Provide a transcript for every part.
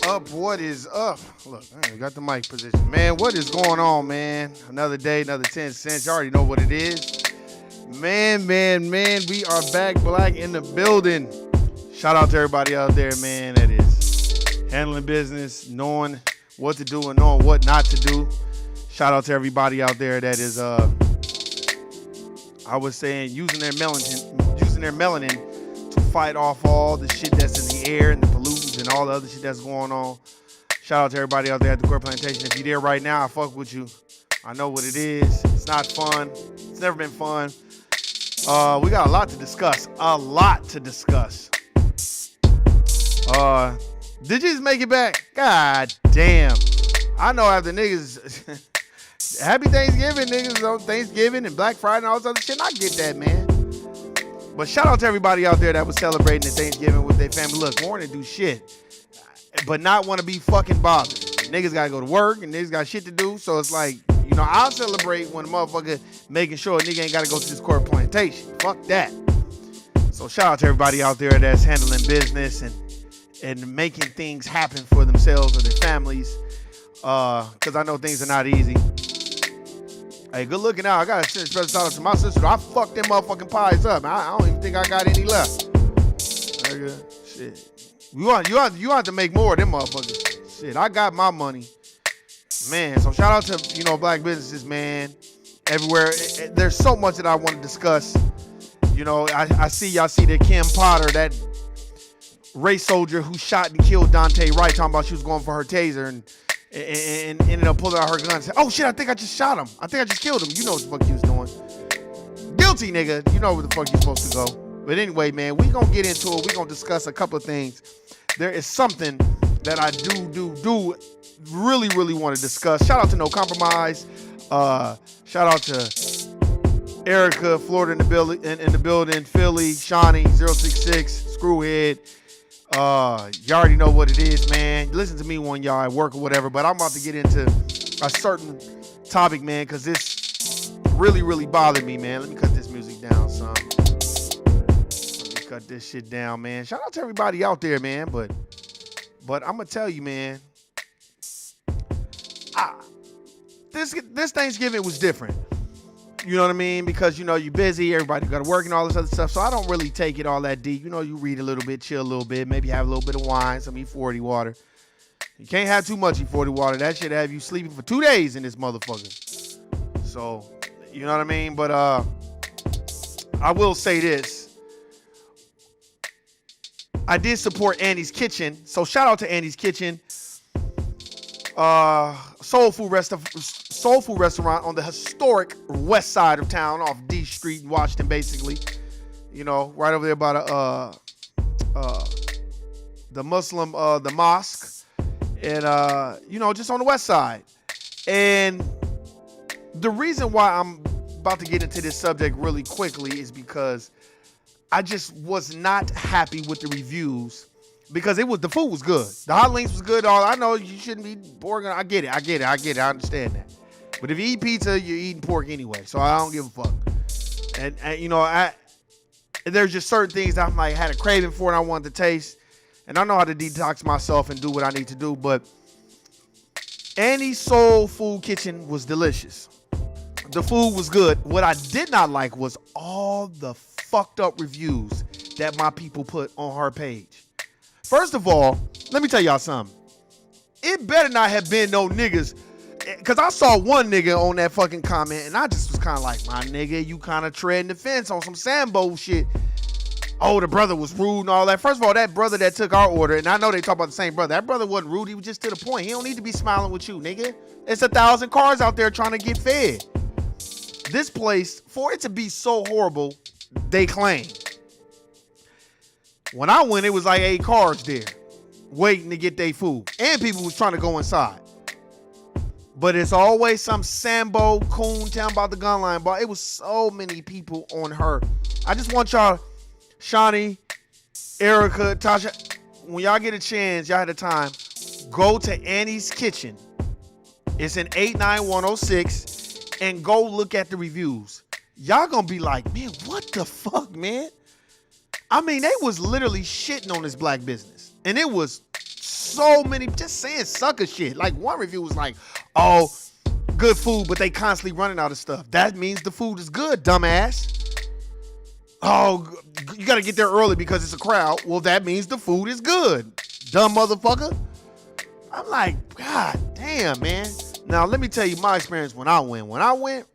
up? What is up? Look, I got the mic position. Man, what is going on, man? Another day, another 10 cents. You already know what it is. Man, we are back black in the building. Shout out to everybody out there, man, that is handling business, knowing what to do and knowing what not to do. Shout out to everybody out there that is, I was saying, using their melanin to fight off all the shit that's in the air and the pollutants and all the other shit that's going on. Shout out to everybody out there at the Court Plantation. If you're there right now, I fuck with you. I know what it is. It's not fun. It's never been fun. We got a lot to discuss. Did you just make it back? God damn. I know after niggas, happy Thanksgiving, niggas on Thanksgiving and Black Friday and all this other shit. I get that, man. But shout out to everybody out there that was celebrating the Thanksgiving with their family. Look, wanting to do shit, but not want to be fucking bothered. Niggas got to go to work and niggas got shit to do. So it's like, you know, I'll celebrate when a motherfucker making sure a nigga ain't got to go to this Court Plantation. Fuck that. So shout out to everybody out there that's handling business and making things happen for themselves or their families. Because I know things are not easy. Hey, good looking out. I got to send a special shout out to my sister. I fucked them motherfucking pies up. I don't even think I got any left. Shit. You have to make more of them motherfuckers. Shit, I got my money. Man, so shout out to, you know, black businesses, man. Everywhere. There's so much that I want to discuss. You know, I see y'all see that Kim Potter, that race soldier who shot and killed Dante Wright, talking about she was going for her taser and ended up pulling out her gun and said, oh shit, I think I just shot him. I think I just killed him. You know what the fuck you was doing. Guilty, nigga. You know where the fuck you supposed to go. But anyway, man, we gonna get into it. We gonna discuss a couple of things. There is something that I do really want to discuss. Shout out to No Compromise. Shout out to Erica, Florida in the building, Philly, Shawnee, 066, Screwhead. You already know what it is, man. Listen to me when y'all at work or whatever, but I'm about to get into a certain topic, man, because this really bothered me, man. Let me cut this music down, son. Let me cut this shit down, man. Shout out to everybody out there, man, but I'm going to tell you, man, this Thanksgiving was different. You know what I mean? Because, you know, you're busy, everybody got to work and all this other stuff. So I don't really take it all that deep. You know, you read a little bit, chill a little bit, maybe have a little bit of wine, some E40 water. You can't have too much E40 water. That should have you sleeping for 2 days in this motherfucker. So, you know what I mean? But I will say this. I did support Annie's Kitchen. So shout out to Annie's Kitchen. Soul food restaurant on the historic west side of town, off D Street in Washington, basically. You know, right over there by the Muslim, the mosque, and you know, just on the west side. And the reason why I'm about to get into this subject really quickly is because I just was not happy with the reviews. Because the food was good. The hot links was good. I know you shouldn't be pork. I get it. I understand that. But if you eat pizza, you're eating pork anyway. So I don't give a fuck. And you know, there's just certain things that I'm like, had a craving for and I wanted to taste. And I know how to detox myself and do what I need to do. But Annie's Soul Food Kitchen was delicious. The food was good. What I did not like was all the fucked up reviews that my people put on her page. First of all, let me tell y'all something. It better not have been no niggas, because I saw one nigga on that fucking comment, and I just was kind of like, my nigga, you kind of treading the fence on some Sambo shit. Oh, the brother was rude and all that. First of all, that brother that took our order, and I know they talk about the same brother, that brother wasn't rude. He was just to the point. He don't need to be smiling with you, nigga. It's 1,000 cars out there trying to get fed. This place, for it to be so horrible, they claim. When I went, it was like 8 cars there waiting to get their food. And people was trying to go inside. But it's always some Sambo coon telling about the gun line. But it was so many people on her. I just want y'all, Shawnee, Erica, Tasha, when y'all get a chance, y'all had a time, go to Annie's Kitchen. It's in 89106 and go look at the reviews. Y'all gonna be like, man, what the fuck, man? I mean, they was literally shitting on this black business. And it was so many just saying sucker shit. Like one review was like, oh, good food, but they constantly running out of stuff. That means the food is good, dumbass. Oh, you got to get there early because it's a crowd. Well, that means the food is good, dumb motherfucker. I'm like, God damn, man. Now, let me tell you my experience when I went. When I went,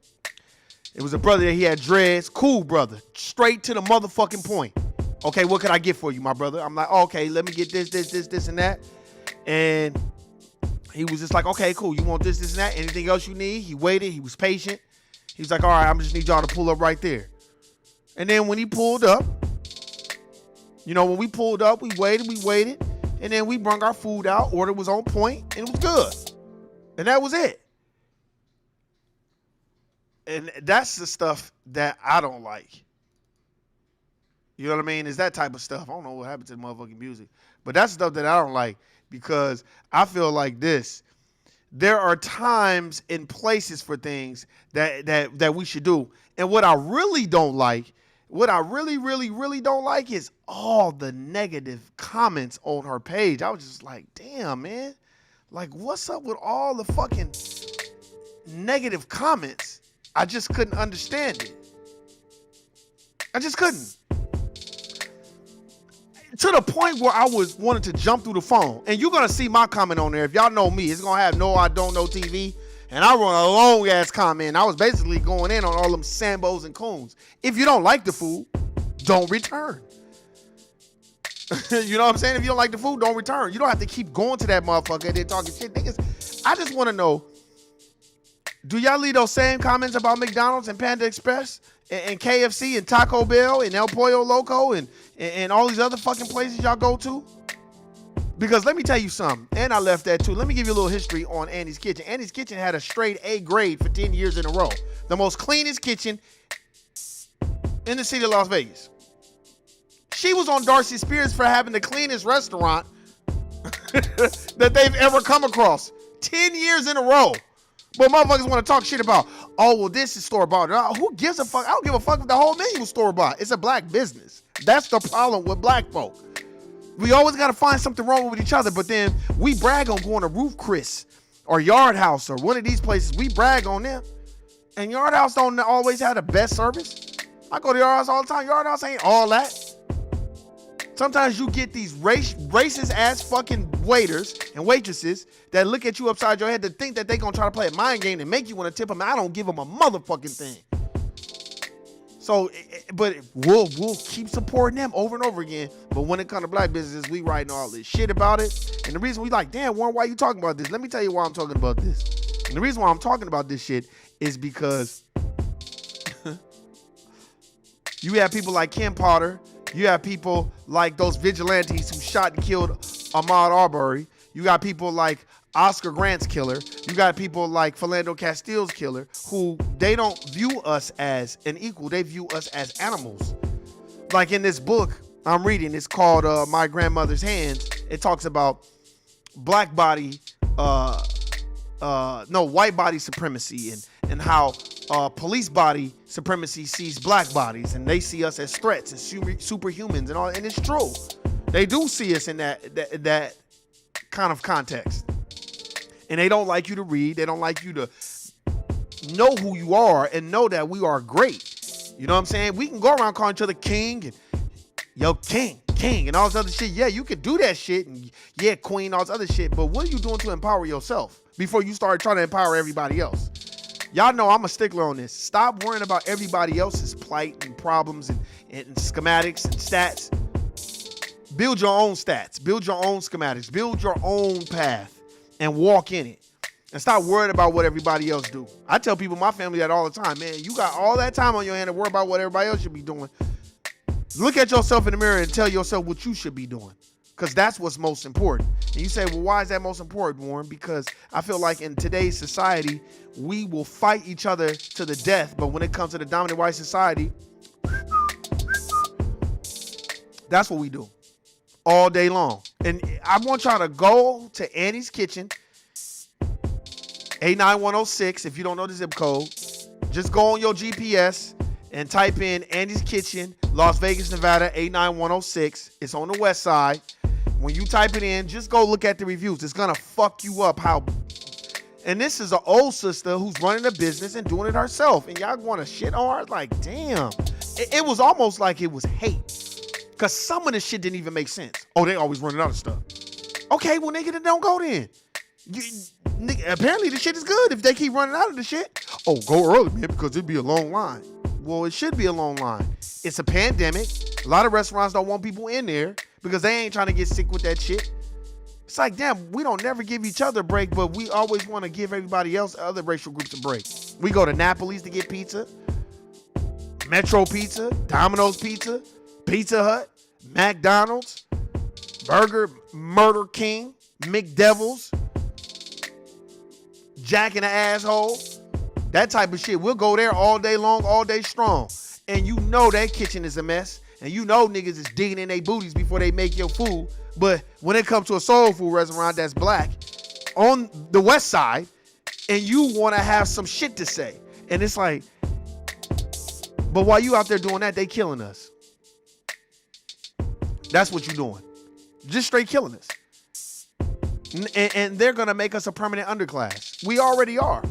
it was a brother that he had dreads. Cool brother. Straight to the motherfucking point. Okay, what can I get for you, my brother? I'm like, okay, let me get this, and that. And he was just like, okay, cool. You want this, and that? Anything else you need? He waited. He was patient. He was like, all right, I'm just need y'all to pull up right there. And then when he pulled up, when we pulled up, we waited. And then we brung our food out. Order was on point, and it was good. And that was it. And that's the stuff that I don't like. You know what I mean? It's that type of stuff. I don't know what happened to the motherfucking music. But that's stuff that I don't like because I feel like this. There are times and places for things that we should do. And what I really don't like, what I really, really, really don't like is all the negative comments on her page. I was just like, damn, man. Like, what's up with all the fucking negative comments? I just couldn't understand it. I just couldn't. To the point where I was wanting to jump through the phone. And you're going to see my comment on there. If y'all know me, it's going to have no, I don't know TV. And I run a long ass comment. I was basically going in on all them Sambos and Coons. If you don't like the food, don't return. You know what I'm saying? If you don't like the food, don't return. You don't have to keep going to that motherfucker and then talking shit. Niggas, I just want to know, do y'all leave those same comments about McDonald's and Panda Express and KFC and Taco Bell and El Pollo Loco and all these other fucking places y'all go to? Because let me tell you something, and I left that too. Let me give you a little history on Annie's Kitchen. Annie's Kitchen had a straight A grade for 10 years in a row. The most cleanest kitchen in the city of Las Vegas. She was on Darcy Spears for having the cleanest restaurant that they've ever come across. 10 years in a row. But motherfuckers want to talk shit about, oh, well, this is store-bought. Who gives a fuck? I don't give a fuck if the whole menu was store-bought. It's a black business. That's the problem with black folk. We always got to find something wrong with each other, but then we brag on going to Roof Chris or Yard House or one of these places. We brag on them. And Yard House don't always have the best service. I go to Yard House all the time. Yard House ain't all that. Sometimes you get these racist ass fucking waiters and waitresses that look at you upside your head to think that they gonna try to play a mind game and make you want to tip them. I don't give them a motherfucking thing. So, but we'll keep supporting them over and over again. But when it comes to black businesses, we writing all this shit about it. And the reason we like, damn, Warren, why you talking about this? Let me tell you why I'm talking about this. And the reason why I'm talking about this shit is because you have people like Kim Potter. You have people like those vigilantes who shot and killed Ahmaud Arbery. You got people like Oscar Grant's killer. You got people like Philando Castile's killer who they don't view us as an equal. They view us as animals. Like in this book I'm reading, it's called My Grandmother's Hands. It talks about white body supremacy and how police body supremacy sees black bodies and they see us as threats and superhumans and all, and it's true. They do see us in that kind of context. And they don't like you to read. They don't like you to know who you are and know that we are great. You know what I'm saying? We can go around calling each other king and yo, king and all this other shit. Yeah, you could do that shit and yeah, queen, all this other shit. But what are you doing to empower yourself before you start trying to empower everybody else? Y'all know I'm a stickler on this. Stop worrying about everybody else's plight and problems and schematics and stats. Build your own stats. Build your own schematics. Build your own path and walk in it. And stop worrying about what everybody else do. I tell people, my family, that all the time. Man, you got all that time on your hand to worry about what everybody else should be doing. Look at yourself in the mirror and tell yourself what you should be doing. Because that's what's most important. And you say, well, why is that most important, Warren? Because I feel like in today's society, we will fight each other to the death. But when it comes to the dominant white society, that's what we do all day long. And I want y'all to go to Annie's Kitchen, 89106. If you don't know the zip code, just go on your GPS and type in Annie's Kitchen, Las Vegas, Nevada, 89106. It's on the west side. When you type it in, just go look at the reviews. It's gonna fuck you up how. And this is an old sister who's running a business and doing it herself. And y'all want to shit on her? Like, damn. It was almost like it was hate. Because some of the shit didn't even make sense. Oh, they always running out of stuff. Okay, well, nigga, then don't go then. Apparently the shit is good if they keep running out of the shit. Oh, go early, man, because it'd be a long line. Well, it should be a long line. It's a pandemic. A lot of restaurants don't want people in there because they ain't trying to get sick with that shit. It's like, damn, we don't never give each other a break, but we always want to give everybody else, other racial groups, a break. We go to Napoli's to get pizza, Metro Pizza, Domino's Pizza, Pizza Hut, McDonald's, Murder King, McDevils, Jack in the Asshole, that type of shit. We'll go there all day long, all day strong. And you know that kitchen is a mess. And you know niggas is digging in their booties before they make your food. But when it comes to a soul food restaurant that's black on the west side, and you want to have some shit to say. And it's like, but while you out there doing that, they killing us. That's what you doing. Just straight killing us. And they're going to make us a permanent underclass. We already are.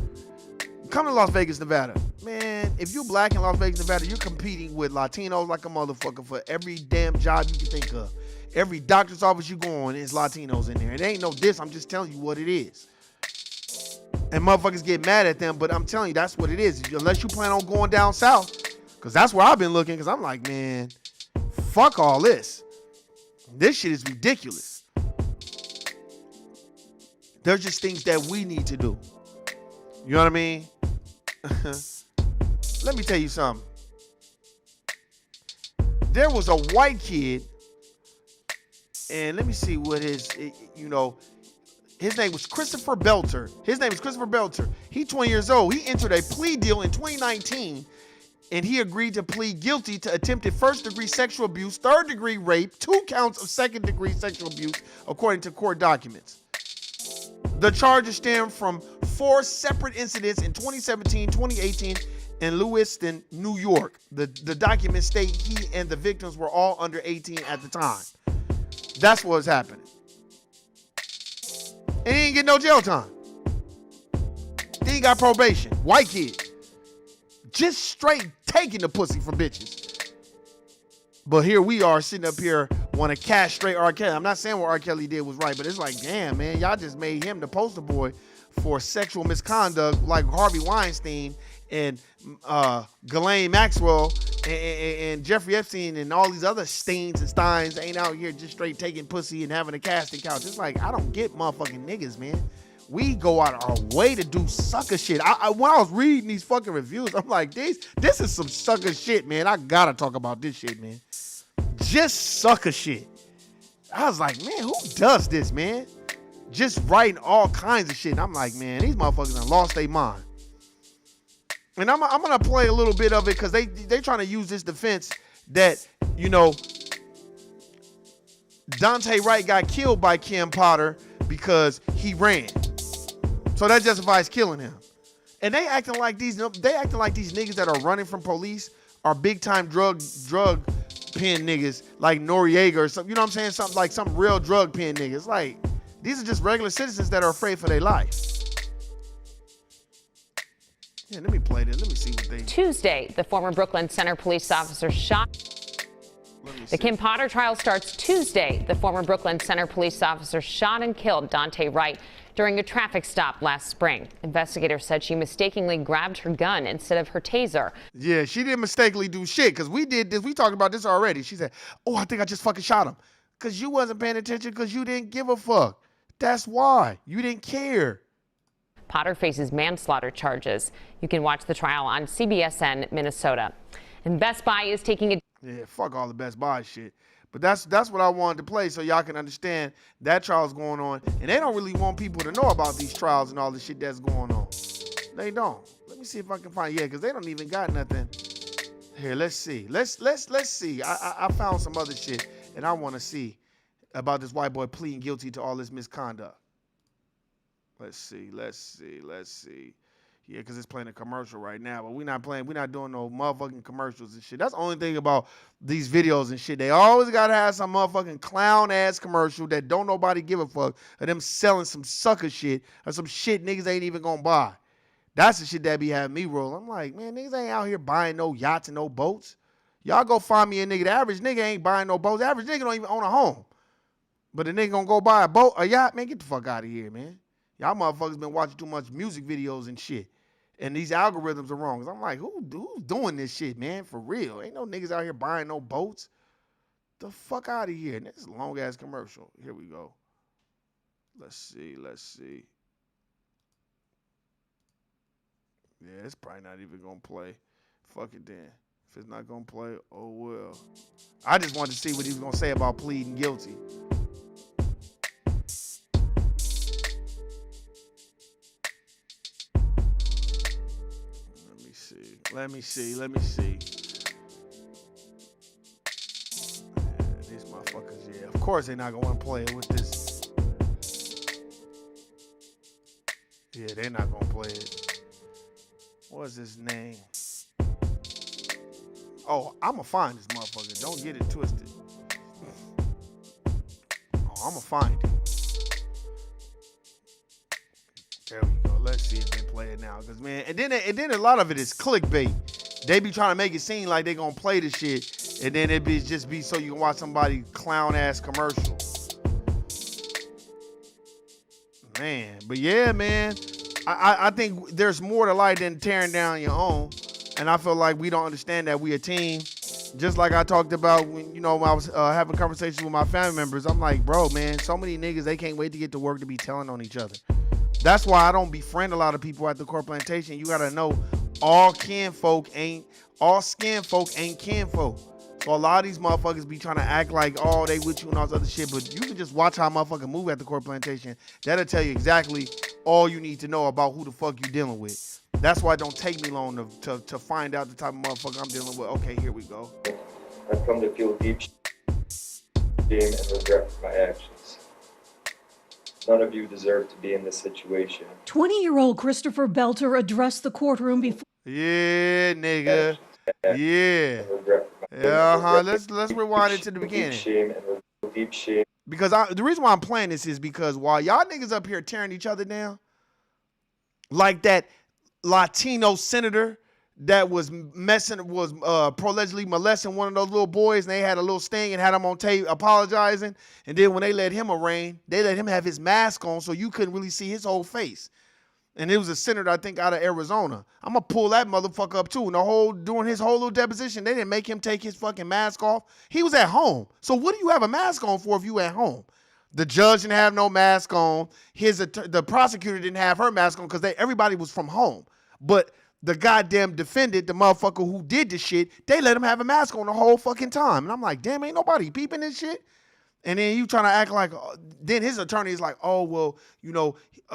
Come to Las Vegas, Nevada. Man, if you're black in Las Vegas, Nevada, you're competing with Latinos like a motherfucker for every damn job you can think of. Every doctor's office you go on is Latinos in there. It ain't no diss. I'm just telling you what it is. And motherfuckers get mad at them, but I'm telling you, that's what it is. Unless you plan on going down south, because that's where I've been looking, because I'm like, man, fuck all this. This shit is ridiculous. There's just things that we need to do. You know what I mean? Let me tell you something. There was a white kid, and let me see what his name was Christopher Belter. His name is Christopher Belter. He's 20 years old. He entered a plea deal in 2019, and he agreed to plead guilty to attempted first-degree sexual abuse, third-degree rape, 2 counts of second-degree sexual abuse, according to court documents. The charges stem from 4 separate incidents in 2017, 2018, in Lewiston, New York. The documents state he and the victims were all under 18 at the time. That's what was happening. And he didn't get no jail time. He got probation. White kid. Just straight taking the pussy from bitches. But here we are sitting up here want to castrate R. Kelly. I'm not saying what R. Kelly did was right, but it's like, damn, man, y'all just made him the poster boy for sexual misconduct like Harvey Weinstein and Ghislaine Maxwell and Jeffrey Epstein and all these other Steins and Steins ain't out here just straight taking pussy and having a casting couch. It's like, I don't get motherfucking niggas, man. We go out our way to do sucker shit. When I was reading these fucking reviews, I'm like, this is some sucker shit, man. I gotta talk about this shit, man. Just sucker shit. I was like, man, who does this, man? Just writing all kinds of shit. And I'm like, man, these motherfuckers done lost their mind. And I'm gonna play a little bit of it because they trying to use this defense that, you know, Dante Wright got killed by Kim Potter because he ran. So that justifies killing him. And they acting like these niggas that are running from police are big time drug pen niggas like Noriega or something. You know what I'm saying? Something like some real drug pen niggas. Like, these are just regular citizens that are afraid for their life. Yeah, let me play this. Let me see what they... Tuesday, the former Brooklyn Center police officer shot... The Kim Potter trial starts Tuesday. The former Brooklyn Center police officer shot and killed Dante Wright during a traffic stop last spring. Investigators said she mistakenly grabbed her gun instead of her taser. Yeah, she didn't mistakenly do shit, because we did this. We talked about this already. She said, oh, I think I just fucking shot him. Because you wasn't paying attention, because you didn't give a fuck. That's why. You didn't care. Potter faces manslaughter charges. You can watch the trial on CBSN Minnesota. And Best Buy is taking a... Yeah, fuck all the Best Buy shit. But that's what I wanted to play so y'all can understand that trial's going on. And they don't really want people to know about these trials and all the shit that's going on. They don't. Let me see if I can find, yeah, because they don't even got nothing. Here, let's see. Let's see. I found some other shit, and I want to see about this white boy pleading guilty to all this misconduct. Let's see. Yeah, because it's playing a commercial right now, but we're not doing no motherfucking commercials and shit. That's the only thing about these videos and shit. They always gotta have some motherfucking clown ass commercial that don't nobody give a fuck of them selling some sucker shit or some shit niggas ain't even gonna buy. That's the shit that be having me roll. I'm like, man, niggas ain't out here buying no yachts and no boats. Y'all go find me a nigga. The average nigga ain't buying no boats. The average nigga don't even own a home. But the nigga gonna go buy a boat, a yacht, man, get the fuck out of here, man. Y'all motherfuckers been watching too much music videos and shit. And these algorithms are wrong. Cause I'm like, who's doing this shit, man? For real. Ain't no niggas out here buying no boats. The fuck out of here. And this is a long ass commercial. Here we go. Let's see. Yeah, it's probably not even gonna play. Fuck it then. If it's not gonna play, oh well. I just wanted to see what he was gonna say about pleading guilty. Let me see. Yeah, these motherfuckers, yeah. Of course they're not gonna want to play it with this. Yeah, they're not gonna play it. What's his name? Oh, I'ma find this motherfucker. Don't get it twisted. Oh, I'ma find it. There we go. Let's see if they play it now. Cause man, and then a lot of it is clickbait. They be trying to make it seem like they gonna play the shit, and then it be just be so you can watch somebody clown ass commercial. Man, but yeah, man. I think there's more to life than tearing down your own. And I feel like we don't understand that we a team. Just like I talked about when, when I was having conversations with my family members. I'm like, bro, man, so many niggas, they can't wait to get to work to be telling on each other. That's why I don't befriend a lot of people at the court plantation. You gotta know all skin folk ain't kinfolk. So a lot of these motherfuckers be trying to act like, oh, they with you and all this other shit. But you can just watch how motherfuckers move at the court plantation. That'll tell you exactly all you need to know about who the fuck you dealing with. That's why it don't take me long to find out the type of motherfucker I'm dealing with. Okay, here we go. I've come to feel deep shame and regret for my actions. None of you deserve to be in this situation. 20-year-old Christopher Belter addressed the courtroom before. Yeah, nigga. Yeah. Let's rewind it to the beginning. Deep shame. Because the reason why I'm playing this is because while y'all niggas up here tearing each other down, like that Latino senator that was allegedly molesting one of those little boys, and they had a little sting and had him on tape apologizing. And then when they let him arraign, they let him have his mask on so you couldn't really see his whole face. And it was a senator, I think, out of Arizona. I'm gonna pull that motherfucker up too. And during his whole little deposition, they didn't make him take his fucking mask off. He was at home. So what do you have a mask on for if you at home? The judge didn't have no mask on. The prosecutor didn't have her mask on because everybody was from home. But the goddamn defendant, the motherfucker who did the shit, they let him have a mask on the whole fucking time. And I'm like, damn, ain't nobody peeping this shit? And then you trying to act like, then his attorney is like, oh, well,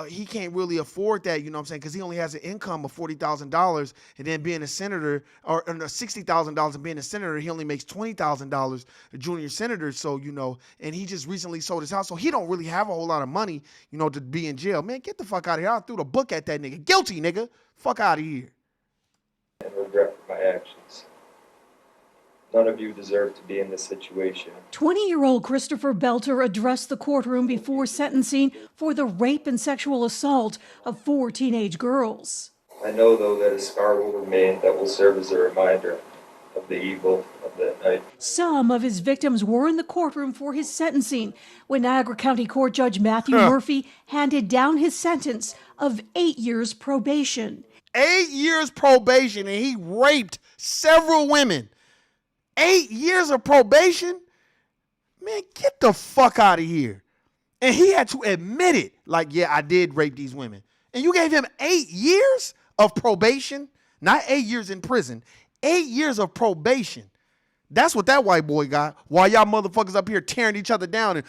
he can't really afford that, you know what I'm saying? Because he only has an income of $40,000. And then being a senator, or $60,000 and being a senator, he only makes $20,000, a junior senator. So, and he just recently sold his house. So he don't really have a whole lot of money, to be in jail. Man, get the fuck out of here. I threw the book at that nigga. Guilty, nigga. Fuck out of here. And regret for my actions. None of you deserve to be in this situation. 20-year-old Christopher Belter addressed the courtroom before sentencing for the rape and sexual assault of 4 teenage girls. I know, though, that a scar will remain that will serve as a reminder of the evil of that night. Some of his victims were in the courtroom for his sentencing when Niagara County Court Judge Matthew Murphy handed down his sentence of 8 years probation. 8 years probation, and he raped several women. 8 years of probation? Man, get the fuck out of here. And he had to admit it. Like, yeah, I did rape these women. And you gave him 8 years of probation? Not 8 years in prison. 8 years of probation. That's what that white boy got. While y'all motherfuckers up here tearing each other down and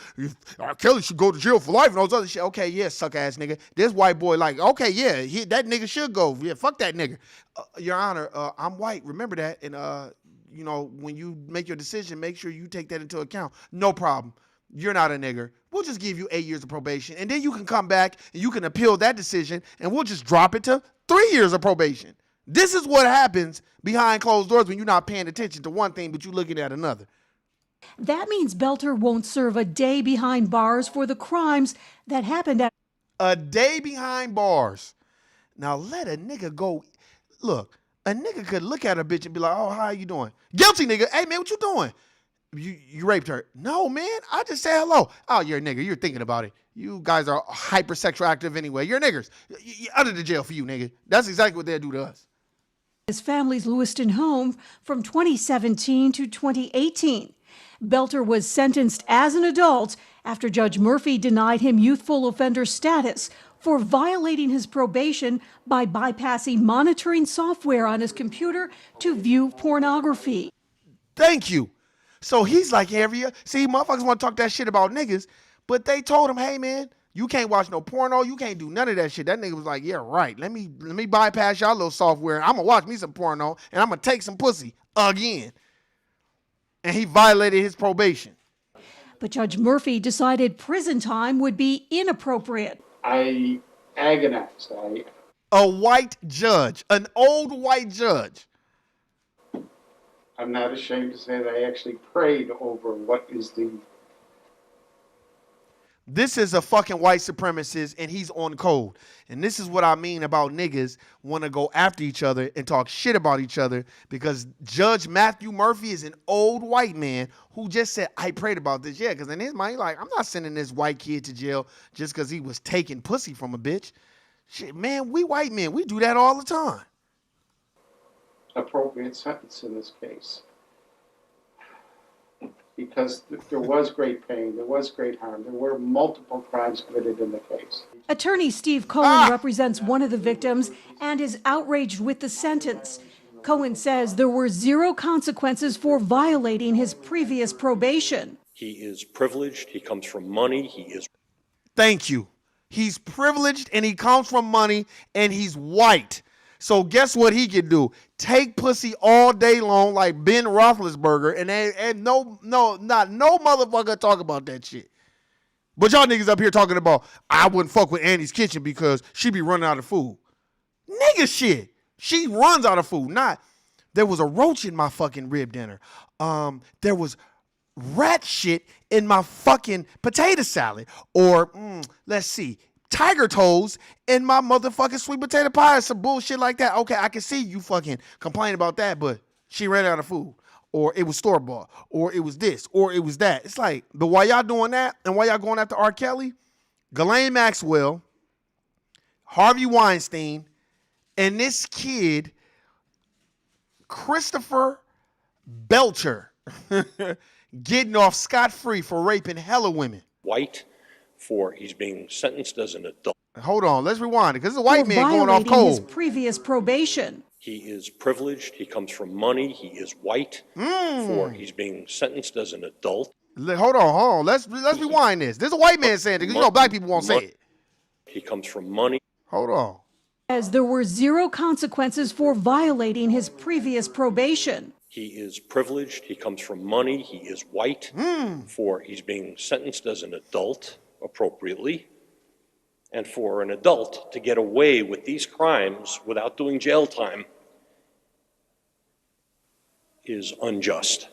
Kelly should go to jail for life and all this other shit. Okay, yeah, suck ass nigga. This white boy like, okay, yeah, that nigga should go. Yeah, fuck that nigga. Your Honor, I'm white. Remember that. And, when you make your decision, make sure you take that into account. No problem. you're not a nigger. We'll just give you 8 years of probation, and then you can come back and you can appeal that decision, and we'll just drop it to 3 years of probation. This is what happens behind closed doors when you're not paying attention to one thing, but you're looking at another. That means Belter won't serve a day behind bars for the crimes that happened at A day behind bars. Now let a nigga go. Look, a nigga could look at a bitch and be like, oh, how you doing? Guilty nigga. Hey, man, what you doing? You raped her. No, man, I just said hello. Oh, you're a nigga. You're thinking about it. You guys are hypersexual active anyway. You're niggers. You're under the jail for you, nigga. That's exactly what they'll do to us. his family's Lewiston home from 2017 to 2018. Belter was sentenced as an adult after Judge Murphy denied him youthful offender status for violating his probation by bypassing monitoring software on his computer to view pornography. Thank you. So he's like, see, motherfuckers want to talk that shit about niggas, but they told him, hey, man, you can't watch no porno. You can't do none of that shit. That nigga was like, yeah, right. Let me bypass y'all little software. I'm going to watch me some porno, and I'm going to take some pussy again. And he violated his probation. But Judge Murphy decided prison time would be inappropriate. I agonized. A white judge, an old white judge. I'm not ashamed to say that I actually prayed over what is the... This is a fucking white supremacist, and he's on code. And this is what I mean about niggas want to go after each other and talk shit about each other, because Judge Matthew Murphy is an old white man who just said, I prayed about this. Yeah, because in his mind, he's like, I'm not sending this white kid to jail just because he was taking pussy from a bitch. Shit, man, we white men, we do that all the time. appropriate sentence in this case. Because there was great pain, there was great harm, there were multiple crimes committed in the case. Attorney Steve Cohen represents one of the victims and is outraged with the sentence. Cohen says there were zero consequences for violating his previous probation. He is privileged, he comes from money, he is... Thank you. He's privileged and he comes from money and he's white. So guess what he can do? Take pussy all day long like Ben Roethlisberger, and no motherfucker talk about that shit. But y'all niggas up here talking about, I wouldn't fuck with Annie's Kitchen because she be running out of food. Nigga shit. She runs out of food. Not, there was a roach in my fucking rib dinner. There was rat shit in my fucking potato salad. Or, let's see, tiger toes in my motherfucking sweet potato pie, some bullshit like that. Okay, I can see you fucking complain about that, but she ran out of food, or it was store-bought, or it was this, or it was that. It's like, but while y'all doing that, and while y'all going after R. Kelly, Ghislaine Maxwell, Harvey Weinstein, and this kid, Christopher Belcher, getting off scot-free for raping hella women. white, for he's being sentenced as an adult. Hold on, let's rewind it, because it's a white man going off Violating his cold. previous probation. He is privileged, he comes from money, he is white, for he's being sentenced as an adult. Hold on. Let's rewind this. This is a white man saying it, because you know black people won't say it. He comes from money. Hold on. As there were zero consequences for violating his previous probation. He is privileged, he comes from money, he is white, for he's being sentenced as an adult appropriately, and for an adult to get away with these crimes without doing jail time is unjust.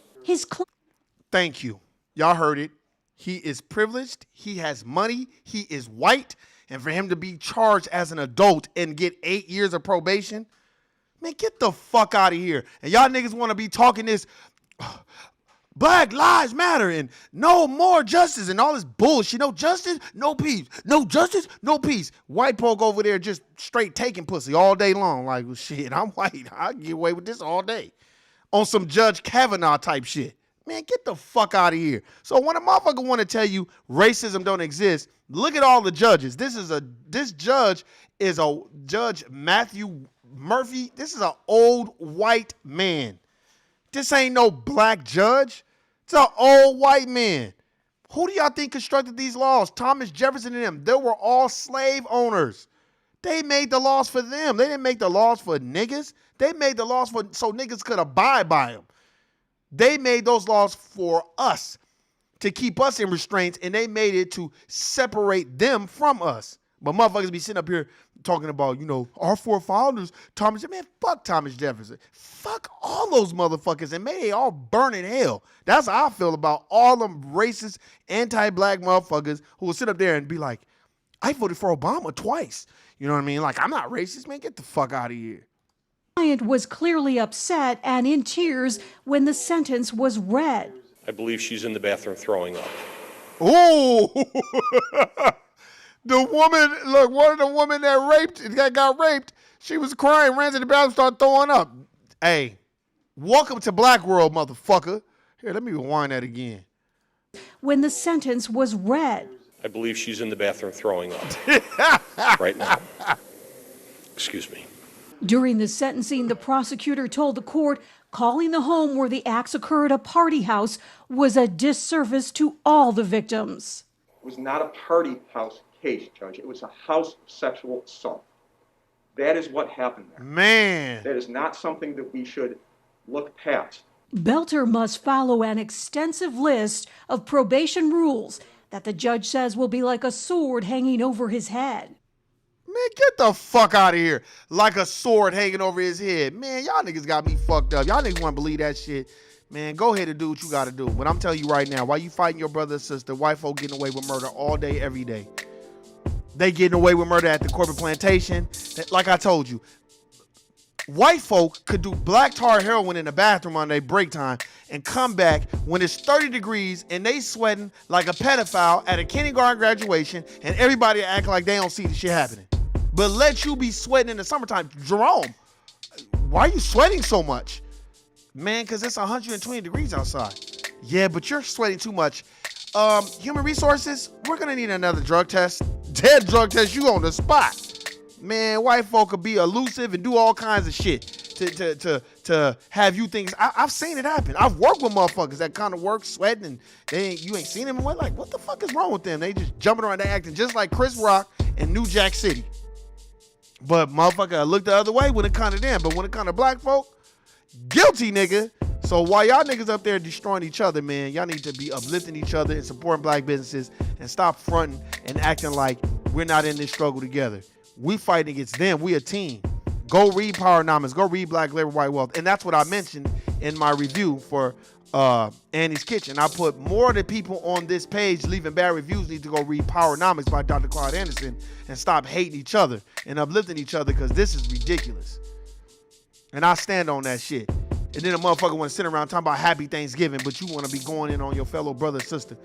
Thank you. Y'all heard it. He is privileged. He has money. He is white. And for him to be charged as an adult and get 8 years of probation, man, get the fuck out of here. And y'all niggas want to be talking this Black Lives Matter and no more justice and all this bullshit. No justice, no peace. No justice, no peace. White folk over there just straight taking pussy all day long. Like, well, shit, I'm white. I get away with this all day. On some Judge Kavanaugh type shit. Man, get the fuck out of here. So when a motherfucker want to tell you racism don't exist, look at all the judges. This judge is a Judge Matthew Murphy. This is an old white man. This ain't no black judge. It's an old white man. Who do y'all think constructed these laws? Thomas Jefferson and them. They were all slave owners. They made the laws for them. They didn't make the laws for niggas. They made the laws so niggas could abide by them. They made those laws for us to keep us in restraints, and they made it to separate them from us. But motherfuckers be sitting up here talking about, our forefathers, Thomas. Man, fuck Thomas Jefferson. Fuck all those motherfuckers, and may they all burn in hell. That's how I feel about all them racist, anti-black motherfuckers who will sit up there and be like, I voted for Obama twice. You know what I mean? Like, I'm not racist, man. Get the fuck out of here. The client was clearly upset and in tears when the sentence was read. I believe she's in the bathroom throwing up. Oh, the woman, look, one of the women that got raped, she was crying, ran to the bathroom, started throwing up. Hey, welcome to Black World, motherfucker. Here, let me rewind that again. When the sentence was read. I believe she's in the bathroom throwing up right now. Excuse me. During the sentencing, the prosecutor told the court calling the home where the acts occurred a party house was a disservice to all the victims. It was not a party house case, Judge. It was a house of sexual assault. That is what happened there. Man. That is not something that we should look past. Belter must follow an extensive list of probation rules that the judge says will be like a sword hanging over his head. Man, get the fuck out of here. Like a sword hanging over his head. Man, y'all niggas got me fucked up. Y'all niggas want to believe that shit. Man, go ahead and do what you got to do. But I'm telling you right now, while you fighting your brother and sister, white folk getting away with murder all day, every day. They getting away with murder at the corporate plantation. Like I told you, white folk could do black tar heroin in the bathroom on their break time and come back when it's 30 degrees and they sweating like a pedophile at a kindergarten graduation, and everybody act like they don't see the shit happening. But let you be sweating in the summertime. Jerome, why are you sweating so much? Man, because it's 120 degrees outside. Yeah, but you're sweating too much. Human resources, we're going to need another drug test. Dead drug test, you on the spot. Man, white folk could be elusive and do all kinds of shit to have you think. I've seen it happen. I've worked with motherfuckers that kind of work sweating, and you ain't seen them. And like, what the fuck is wrong with them? They just jumping around, they acting just like Chris Rock in New Jack City. But motherfucker, I look the other way when it come to them. But when it come to black folk, guilty, nigga. So while y'all niggas up there destroying each other, man, y'all need to be uplifting each other and supporting black businesses and stop fronting and acting like we're not in this struggle together. We fighting against them. We a team. Go read Powernomics. Go read Black Labor, White Wealth. And that's what I mentioned in my review for Annie's Kitchen. I put more of the people on this page leaving bad reviews need to go read Powernomics by Dr. Claude Anderson and stop hating each other and uplifting each other, because this is ridiculous. And I stand on that shit. And then a motherfucker want to sit around talking about Happy Thanksgiving, but you want to be going in on your fellow brother and sister.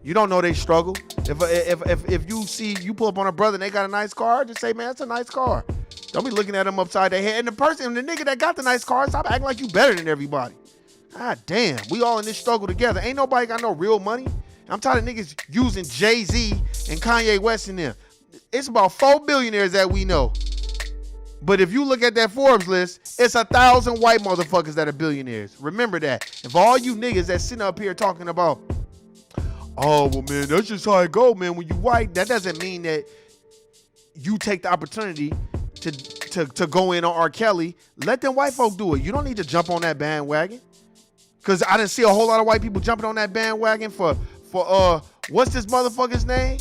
You don't know they struggle. If you see, you pull up on a brother and they got a nice car, just say, man, it's a nice car. Don't be looking at them upside their head. And the nigga that got the nice car, stop acting like you better than everybody. God damn, we all in this struggle together. Ain't nobody got no real money. I'm tired of niggas using Jay-Z and Kanye West in them. It's about 4 billionaires that we know. But if you look at that Forbes list, it's 1,000 white motherfuckers that are billionaires. Remember that. If all you niggas that sitting up here talking about, oh, well, man, that's just how it go, man. When you white, that doesn't mean that you take the opportunity to go in on R. Kelly. Let them white folk do it. You don't need to jump on that bandwagon. Because I didn't see a whole lot of white people jumping on that bandwagon for what's this motherfucker's name?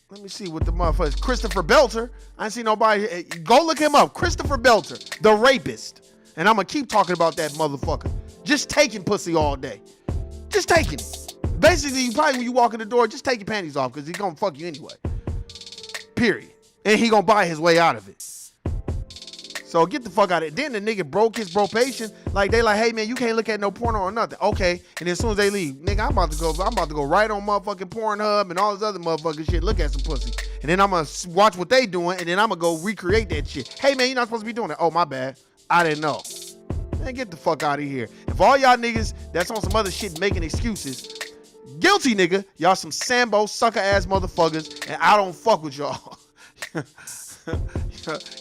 Let me see what the motherfucker is. Christopher Belter. I ain't see nobody. Go look him up. Christopher Belter, the rapist. And I'm going to keep talking about that motherfucker. Just taking pussy all day. Just taking it. Basically, you probably when you walk in the door, just take your panties off because he's going to fuck you anyway. Period. And he going to buy his way out of it. So get the fuck out of it. Then the nigga broke his probation. Like they like, hey man, you can't look at no porno or nothing. Okay. And then as soon as they leave, nigga, I'm about to go right on motherfucking Pornhub and all this other motherfucking shit. Look at some pussy. And then I'm gonna watch what they doing, and then I'm gonna go recreate that shit. Hey man, you're not supposed to be doing that. Oh my bad. I didn't know. Man, get the fuck out of here. If all y'all niggas that's on some other shit making excuses, guilty nigga, y'all some Sambo sucker ass motherfuckers, and I don't fuck with y'all.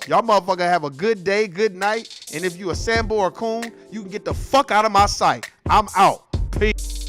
Y'all motherfucker have a good day, good night, and if you a Sambo or Coon, you can get the fuck out of my sight. I'm out. Peace.